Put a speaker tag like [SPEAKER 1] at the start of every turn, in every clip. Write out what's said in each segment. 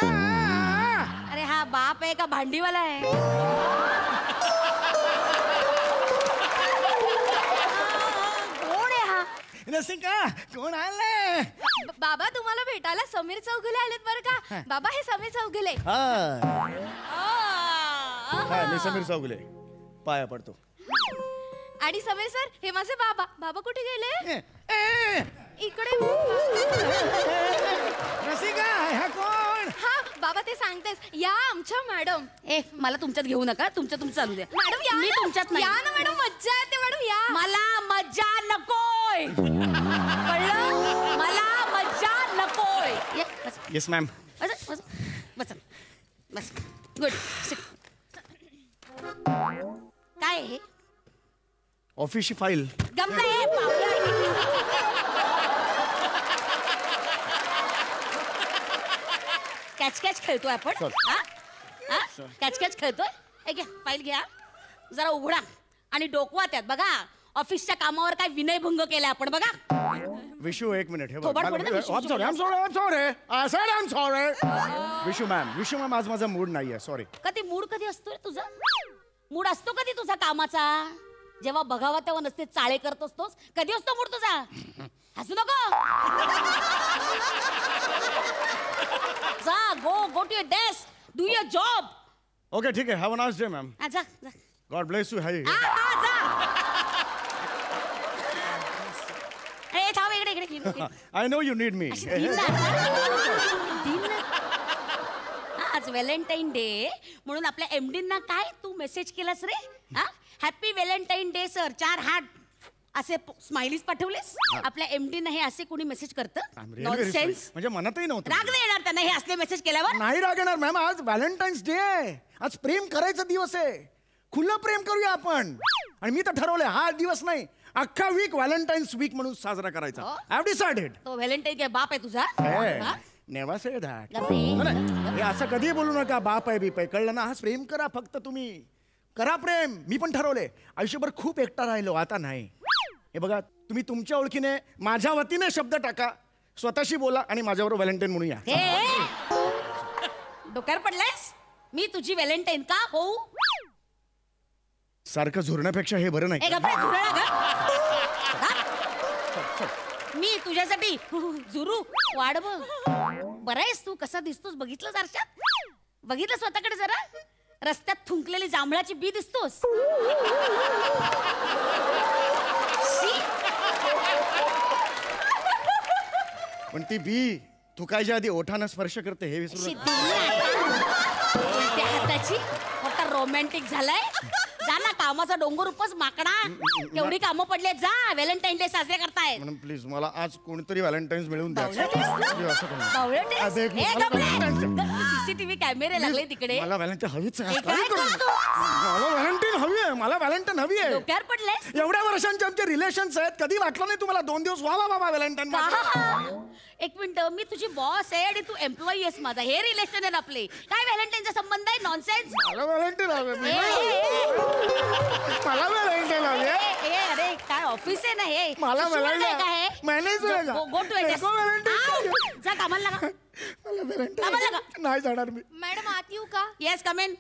[SPEAKER 1] अरे हा बाप आहे का भांडीवाला आहे? कोण आहे हा?
[SPEAKER 2] रसिका कोण आलंय?
[SPEAKER 1] बाबा तुम्हाला भेटायला समीर चौगुले आलेत बरं का. बाबा हे समीर चौगुले.
[SPEAKER 2] मी समीर चौगुले पाया पडतो.
[SPEAKER 1] आणि समीर सर हे माझे बाबा. बाबा कुठे गेले? इकडे.
[SPEAKER 2] रसिका हा कोण?
[SPEAKER 1] हा बाबा ते सांगतेस. या आमच्या मॅडम. मला तुमच्यात घेऊ नका. तुमचं चालू द्या. मॅडम या. मी तुमच्यात नाही. या ना मॅडम. मज्जा येते मॅडम. या. मला मज्जा नकोय. कळलं? मला मज्जा नकोय.
[SPEAKER 2] Yes ma'am.
[SPEAKER 1] बस बस. गुड. काय हे?
[SPEAKER 2] ऑफिसची फाईल.
[SPEAKER 1] कॅच कॅच खेळतोय आपण. कॅच कॅच खेळतोय. फाईल घ्या जरा उघडा आणि डोकवा त्यात. बघा ऑफिसच्या कामावर काय विनयभंग केलाय आपण. बघा
[SPEAKER 2] विशू एक मिनिट. विशू मॅम आज माझा मूड नाहीये. सॉरी.
[SPEAKER 1] कधी मूड कधी असतो तुझा? मूड असतो कधी तुझा कामाचा? जेव्हा बघावा तेव्हा नसते चाळे करत असतोस. कधी असतो मूड तुझा? हसू नको. जा go to your desk. Do your job.
[SPEAKER 2] Okay ठीक आहे. Have a nice day ma'am.
[SPEAKER 1] जा.
[SPEAKER 2] God bless you. हाय.
[SPEAKER 1] थांब इकडे.
[SPEAKER 2] I know you need me.
[SPEAKER 1] आज व्हॅलेंटाईन डे म्हणून आपल्या एमडींना काय तू मेसेज केलास रे? Happy Valentine day sir. 4 heart असे स्माइलीज पाठवलेस. आपल्या एमडींना हे असे कोणी मेसेज करतं? नॉनसेन्स.
[SPEAKER 2] म्हणजे मनातही नव्हतं.
[SPEAKER 1] राग नाही येणार त्यांना हे असले मेसेज केल्यावर?
[SPEAKER 2] नाही राग येणार मॅम. आज व्हॅलेंटाईन्स डे आहे. आज प्रेम करायचा दिवस आहे. खुलं प्रेम करूया आपण. आणि मी तर ठरवलंय हा दिवस नाही अख्खा वीक व्हॅलेंटाईन्स वीक म्हणून साजरा करायचा. I have decided.
[SPEAKER 1] तो व्हॅलेंटाईन काय बाप आहे तुझा?
[SPEAKER 2] Never say that. हे असं कधी बोलू नका. बाप आहे बीप आहे. कळलं ना? आज प्रेम करा फक्त. तुम्ही करा प्रेम. मी पण ठरवलंय आयुष्यभर खूप एकटा राहिलो आता नाही. हे बघा तुम्ही तुमच्या ओळखीने माझ्या वतीने शब्द टाका. स्वतःशी बोला आणि माझ्याबरोबर व्हॅलेंटाईन म्हणून या.
[SPEAKER 1] डोक्यावर पडलायस? मी तुझी व्हॅलेंटाईन का होऊ?
[SPEAKER 2] सारखं झुरण्यापेक्षा हे बरं नाही.
[SPEAKER 1] मी तुझ्यासाठी झुरू वाढ बघ. बरं आहेस तू? कसा दिसतोस बघितलं आरशात? बघितलं स्वतःकडे जरा? रस्त्यात थुंकलेली जांभळाची बी दिसतोस.
[SPEAKER 2] पण ती बी थुकायच्या आधी ओठानं स्पर्श करते हे विसरू नका.
[SPEAKER 1] त्या हाताची मोठा रोमॅन्टिक झालाय. जा ना कामाचा डोंगर उपस माकडा. केवढी कामं पडले. जा व्हॅलेंटाईन डे साजरे करताय.
[SPEAKER 2] मॅडम प्लीज मला आज कोणतरी व्हॅलेंटाईन्स मिळवून द्या.
[SPEAKER 1] सीसीटीव्ही कॅमेरे लागले तिकडे.
[SPEAKER 2] मला व्हॅलेंटाईन हवीच आहे. मला व्हॅलेंटाईन हवी आहे. मला व्हॅलेंटाईन हवी आहे.
[SPEAKER 1] डोक्यावर पडले.
[SPEAKER 2] एवढ्या वर्षांचे आमचे रिलेशन्स आहेत. कधी वाटलं नाही तुम्हाला 2 दिवस वा व्हॅलेंटाईन?
[SPEAKER 1] एक मिनिट. मी तुझी बॉस आहे आणि तू एम्प्लॉई आहेस माझा. हे रिलेशन आहे आपले. काय व्हॅलेंटाईनचा संबंध आहे? नॉनसेन्स.
[SPEAKER 2] मला व्हॅलेंटाईन हवी. मला व्हॅलेंटाईन हवी.
[SPEAKER 1] अरे काय ऑफिस आहे ना हे?
[SPEAKER 2] मला व्हॅलेंटाईन मॅनेजर
[SPEAKER 1] गो टू जा कामाला लागा.
[SPEAKER 2] मला व्हॅलेंटाईन नाही जाणार मी.
[SPEAKER 1] मॅडम आत येऊ का? Yes come in.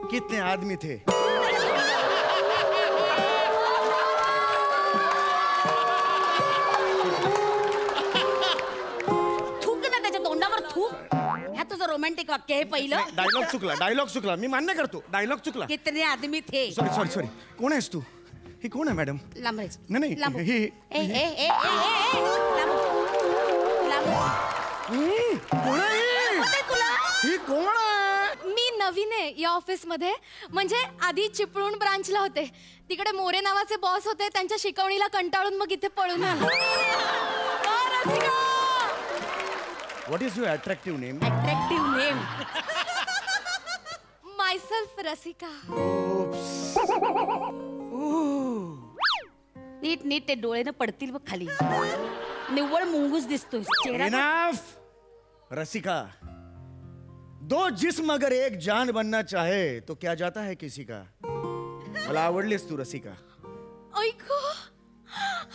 [SPEAKER 1] कितने आदमी थे? थूक ना त्याच्या तोंडावर थूक. ह्या तुझं रोमॅन्टिक वाक्य हे पहिलं.
[SPEAKER 2] डायलॉग चुकला. मी मान्य करतो डायलॉग चुकला.
[SPEAKER 1] कितने आदमी थे.
[SPEAKER 2] सॉरी. कोण आहेस तू? ही कोण आहे मॅडम?
[SPEAKER 1] लांबरेच.
[SPEAKER 2] नाही ही कोण आहे?
[SPEAKER 1] तुला
[SPEAKER 2] ही कोण आहे?
[SPEAKER 1] मी नवीन आहे या ऑफिस मध्ये. म्हणजे आधी चिपळूण ब्रांचला होते. तिकडे मोरे नावाचे बॉस होते. त्यांच्या शिकवणीला कंटाळून मग इथे पळून आलो.
[SPEAKER 2] What is your attractive name?
[SPEAKER 1] Attractive name. Myself Rasika. नीट ते डोळेनं पडतील बघ खाली. निव्वळ मुंगूस दिसतोय चेहरा.
[SPEAKER 2] Enough, रसिका. 2 जिस्म अगर एक जान बनना चाहे तो क्या जाता है किसी का? मला आवडलीस तू रसिका.
[SPEAKER 3] ऐकू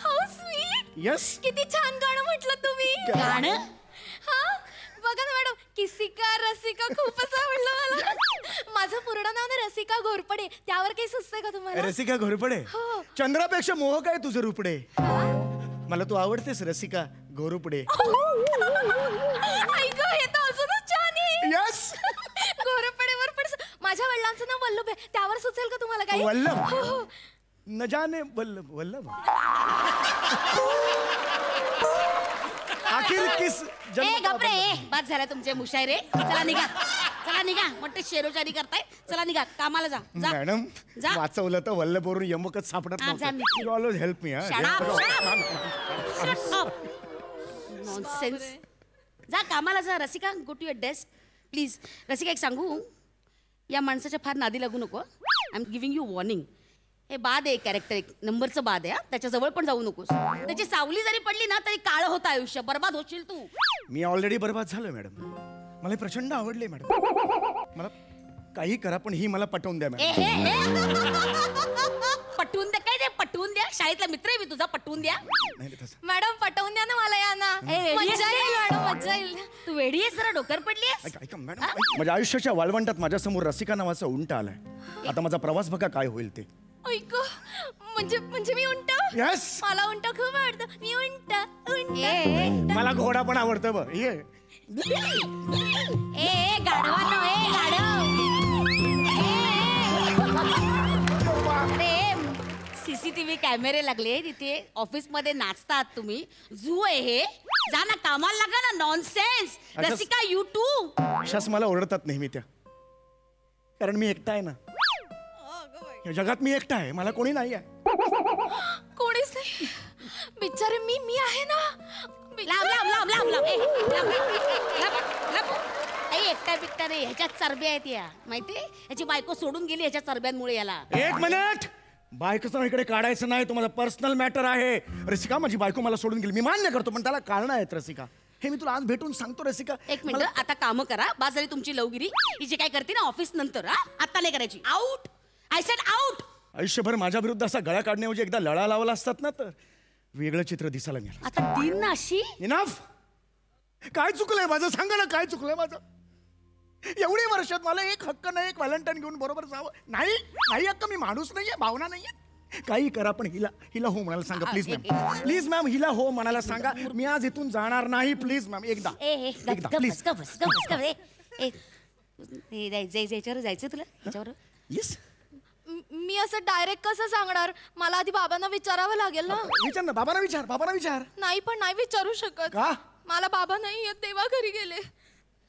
[SPEAKER 3] हाऊ स्वीट.
[SPEAKER 2] यस.
[SPEAKER 3] किती छान गाणं म्हटलं तुम्ही.
[SPEAKER 1] गाणं
[SPEAKER 3] हा बघा ना मॅडम, किसिका रसिका खूपच आवडलं मला. माझं पूर्ण नाव ना रसिका घोरपडे. त्यावर काही सुचतंय का तुम्हाला?
[SPEAKER 2] रसिका घोरपडे.
[SPEAKER 3] हो.
[SPEAKER 2] चंद्रापेक्षा मोहक आहे तुझं रूपडे. मला तू आवडतेस रसिका घोरपडे.
[SPEAKER 3] ऐक हे तर अजूनच छान आहे.
[SPEAKER 2] यस.
[SPEAKER 3] घोरपडेवर पण माझ्या वडिलांचं नाव वल्लभ आहे. त्यावर सुचेल का तुम्हाला काही?
[SPEAKER 2] वल्लभ?
[SPEAKER 3] हो, हो.
[SPEAKER 2] न जाने वल्लभ वल्लभ. आखिर किस
[SPEAKER 1] ए गप्रे बाद झाला तुमचे मुशायरे. चला निघा, चला निघा. मोठे शेरोशारी करताय. चला निघा, कामाला जा. जा.
[SPEAKER 2] मॅडम
[SPEAKER 1] जा.
[SPEAKER 2] वाचवलं तर वल्लभवरून यमकच सापडत
[SPEAKER 1] हा, जा,
[SPEAKER 2] नव्हतं. You always help me.
[SPEAKER 1] Nonsense. जा कामाला जा. Rasika go to your desk please. Rasika एक सांगू, या माणसाच्या फार नादी लागू नको. I am giving you warning. हे बाद आहे कॅरेक्टर, एक नंबरचं बाद आहे. त्याच्या जवळ पण जाऊ नकोस. त्याची सावली जरी पडली ना तरी काळं होतं आयुष्य. बर्बाद होशील तू.
[SPEAKER 2] मी ऑलरेडी बर्बाद झालोय मॅडम. मला हे प्रचंड आवडले मॅडम. मला काही करा पण ही मला पटवून द्या
[SPEAKER 1] ए
[SPEAKER 2] मॅडम.
[SPEAKER 1] हे पटवून द्या. काय ते पटवून द्या? शाळेतला मित्र आहे मी तुझा. पटवून द्या.
[SPEAKER 2] नाही तसं.
[SPEAKER 3] मॅडम पटवून द्या ना मला या ना.
[SPEAKER 1] ए,
[SPEAKER 3] मज्जा येईल मॅडम, मज्जा येईल.
[SPEAKER 1] तू वेडी आहेस, जरा डोक्यावर पडलीस.
[SPEAKER 2] ऐका ऐका मॅडम, माझ्या आयुष्याच्या वाळवंटात माझ्यासमोर रसिका नावाचा उंट आलाय. आता माझा प्रवास बघा काय होईल ते.
[SPEAKER 3] ऐक म्हणजे मी उंट.
[SPEAKER 2] यस.
[SPEAKER 3] मला उंट खूप आवडतं. मी उंट उंट.
[SPEAKER 1] ए
[SPEAKER 2] मला घोडा पण आवडतं बघ. ये
[SPEAKER 1] ए गाढवानो, ए गाढव. अरे सीसीटीव्ही कॅमेरे लागले तिथे. ऑफिस मध्ये नाचतात तुम्ही. झू आहे हे. जा ना कामाला लागा ना. नॉनसेन्स.
[SPEAKER 2] अच्छा.
[SPEAKER 1] Rasika you too.
[SPEAKER 2] अशाच मला ओरडतात नेहमी त्या. कारण मी एकटा आहे ना. या जगात मी एकटा आहे. मला कोणी नाही आहे.
[SPEAKER 3] कोणीच नाही. बिचारे मी आहे ना.
[SPEAKER 1] लांब लांब लांब लांब लांब. ए, लांब, लांब, लांब. ए, एकटा बिकटा रे. ह्याच्यात चरब्या आहेत या. माहितीये? ह्याची बायको सोडून गेली ह्याच्या चरब्यांमुळे याला.
[SPEAKER 2] एक मिनिट. बायकोचं इकडे काढायचं नाही. तो माझा पर्सनल मॅटर आहे. रसिका माझी बायको मला सोडून गेली. मी मान्य करतो पण त्याला कारण आहेत रसिका. हे मी तुला आज भेटून सांगतो रसिका.
[SPEAKER 1] एक मिनिट. आता काम करा. बास झाली तुमची लवगिरी. ही जे काय करते ना ऑफिस नंतर, आता नाही करायची. आउट. I said out.
[SPEAKER 2] आयुष्यभर माझ्या विरुद्ध असा गळा काढण्याऐवजी एकदा लढा लावला असतात ना तर वेगळं चित्र दिसायला मिळालं.
[SPEAKER 1] आता दिन ना अशी.
[SPEAKER 2] इनफ. काय चुकलंय माझं? सांगा ना काय चुकलंय माझं? एवढी वर्षात मला एक हक्क नाही, एक व्हॅलेंटाईन घेऊन बरोबर जावं. नाही नाही हक्क. मी माणूस नाहीये, भावना नाहीये. काही करा पण हिला हो म्हणायला सांगा प्लीज मॅम. प्लीज मॅम हिला हो म्हणायला सांगा. मी आज इथून जाणार नाही. प्लीज मॅम एकदा. एकदा प्लीज.
[SPEAKER 1] याच्यावर जायचं तुला याच्यावर.
[SPEAKER 2] येस.
[SPEAKER 3] मी असं डायरेक्ट कसं सांगणार? मला आधी बाबांना विचारावं लागेल ना.
[SPEAKER 2] विचार ना बाबांना विचार. बाबांना विचार.
[SPEAKER 3] नाही पण नाही विचारू शकत.
[SPEAKER 2] का?
[SPEAKER 3] मला बाबा नाही येत. देवा घरी गेले.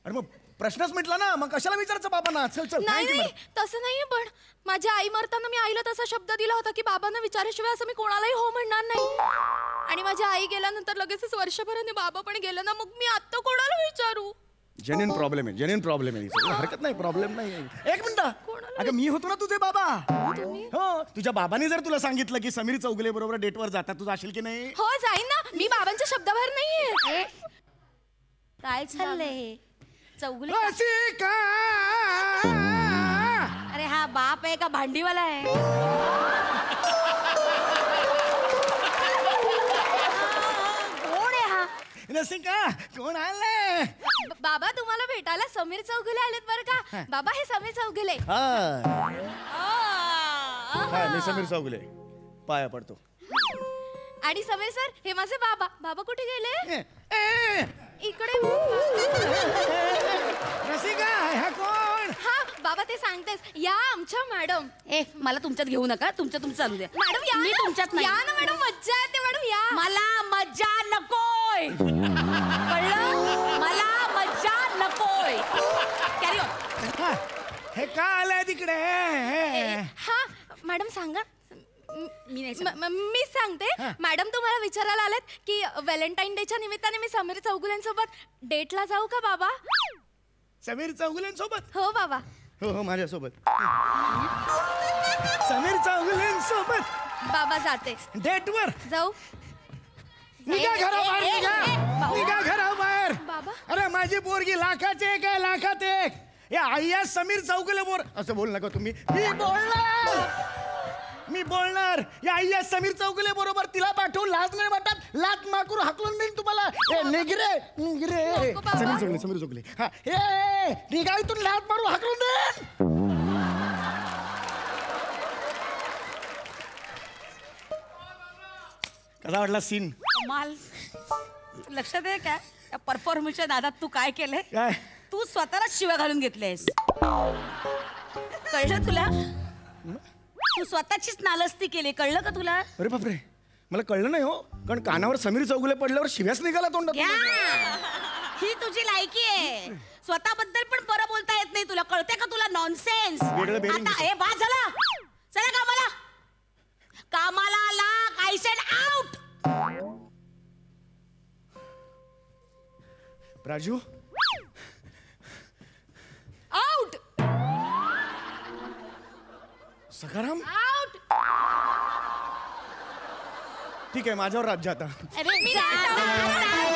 [SPEAKER 2] अरे मग प्रश्नच मिटला ना. मग कशाला विचारायचं बाबांना? चल चल.
[SPEAKER 3] नाही
[SPEAKER 2] Thank you,
[SPEAKER 3] नाही तसं नाहीये. पण माझ्या आई मरताना मी आईला तसा शब्द दिला होता की बाबांना विचाराशिवाय असं मी कोणालाही हो म्हणणार नाही. आणि माझी आई गेल्यानंतर लगेचच वर्षभराने बाबा पण गेले ना. मग मी आता कोणाला विचारू?
[SPEAKER 2] जेन्युइन प्रॉब्लेम आहे. जेन्युइन प्रॉब्लेम आहे. हरकत नाही. प्रॉब्लेम नाही. एक मिनिट. अगं मी होतो ना तुझे बाबा. हो. तुझ्या बाबांनी जर तुला सांगितलं की समीर चौगुले बरोबर डेटवर जातात तुझं असेल की नाही?
[SPEAKER 3] हो जाईन ना. मी बाबांच्या शब्दाबाहेर नाहीये.
[SPEAKER 1] काय चाललंय चौगुले?
[SPEAKER 2] रसिका.
[SPEAKER 1] अरे हा बाप आहे का भांडीवाला आहे? कोण आहे हा?
[SPEAKER 2] रसिका कोण आलंय?
[SPEAKER 3] बाबा तुम्हाला भेटायला समीर चौगुले आलेत बरं का. बाबा हे समीर चौगुले.
[SPEAKER 2] हा मी समीर चौगुले. पाया पडतो.
[SPEAKER 3] आणि समीर सर हे माझे बाबा. बाबा कुठे गेले? इकडे.
[SPEAKER 2] रसिका हा कोण?
[SPEAKER 3] हा बाबा ते सांगतेस. या आमच्या मॅडम.
[SPEAKER 1] ए मला तुमच्यात घेऊ नका. तुमचं चालू द्या.
[SPEAKER 3] मॅडम या
[SPEAKER 1] मी
[SPEAKER 3] ना.
[SPEAKER 1] तुमच्यात नाही.
[SPEAKER 3] या ना मॅडम. मज्जा येते मॅडम. या.
[SPEAKER 1] मला मज्जा नकोय. कळलं? मला मज्जा नकोय. Carry on.
[SPEAKER 2] हे का आलंय तिकडे?
[SPEAKER 3] हा मॅडम सांगा.
[SPEAKER 1] मी नाही
[SPEAKER 3] मी सांगते. मॅडम तुम्हाला विचारायला आलेत की व्हॅलेंटाईन डेच्या निमित्ताने मी समीर चौगुल्यांसोबत डेटला जाऊ का बाबा?
[SPEAKER 2] समीर चौगुलेंसोबत?
[SPEAKER 3] हो बाबा.
[SPEAKER 2] हो हो माझ्यासोबत. समीर चौगुलेंसोबत
[SPEAKER 3] बाबा जाते.
[SPEAKER 2] डेटवर
[SPEAKER 3] जाऊ.
[SPEAKER 2] निघा घराबाहेर. निघा. निघा घराबाहेर.
[SPEAKER 3] बाबा.
[SPEAKER 2] अरे माझी पोरगी लाखात एक आहे. लाखात एक. या आय्या समीर चौगुले बोर असं बोल नका तुम्ही. मी बोलणार. मी बोलणार. या आई आहे समीर चौगुले बरोबर, तिला पाठवून लाज नाही वाटत, लात माकूर हाकलून देईन तुम्हाला. ए निघरे निघरे.
[SPEAKER 3] नको बाबा.
[SPEAKER 2] समीर चौगुले हा. ए निघा इथून, लात मारू हाकलून देईन. कसा वाटला सीन?
[SPEAKER 1] कमाल. लक्षात आहे का त्या परफॉर्मन्सच्या नादात तू काय केलंय?
[SPEAKER 2] काय?
[SPEAKER 1] तू स्वतःला शिव्या घालून घेतलेस. कळलं तुला? तू स्वतःचीच नालस्ती केली, कळलं का तुला?
[SPEAKER 2] अरे बापरे, मला कळलं नाही हो, कारण कानावर समीर चौगुले पडल्यावर शिव्याच निघाला तोंडात.
[SPEAKER 1] घ्या. ही तुझी लायकी आहे. स्वतःबद्दल पण बरं बोलता येत नाही तुला, कळते का तुला? नॉनसेन्स.
[SPEAKER 2] वेगळं बेरिंग
[SPEAKER 1] आता हे बा झाला. चला कामाला, कामाला लाग. I said out.
[SPEAKER 2] Raju
[SPEAKER 3] out.
[SPEAKER 2] Sakharam
[SPEAKER 3] out.
[SPEAKER 2] ठीक आहे, माझ्यावर राज्य आता.
[SPEAKER 1] अरे जा, जा, जा.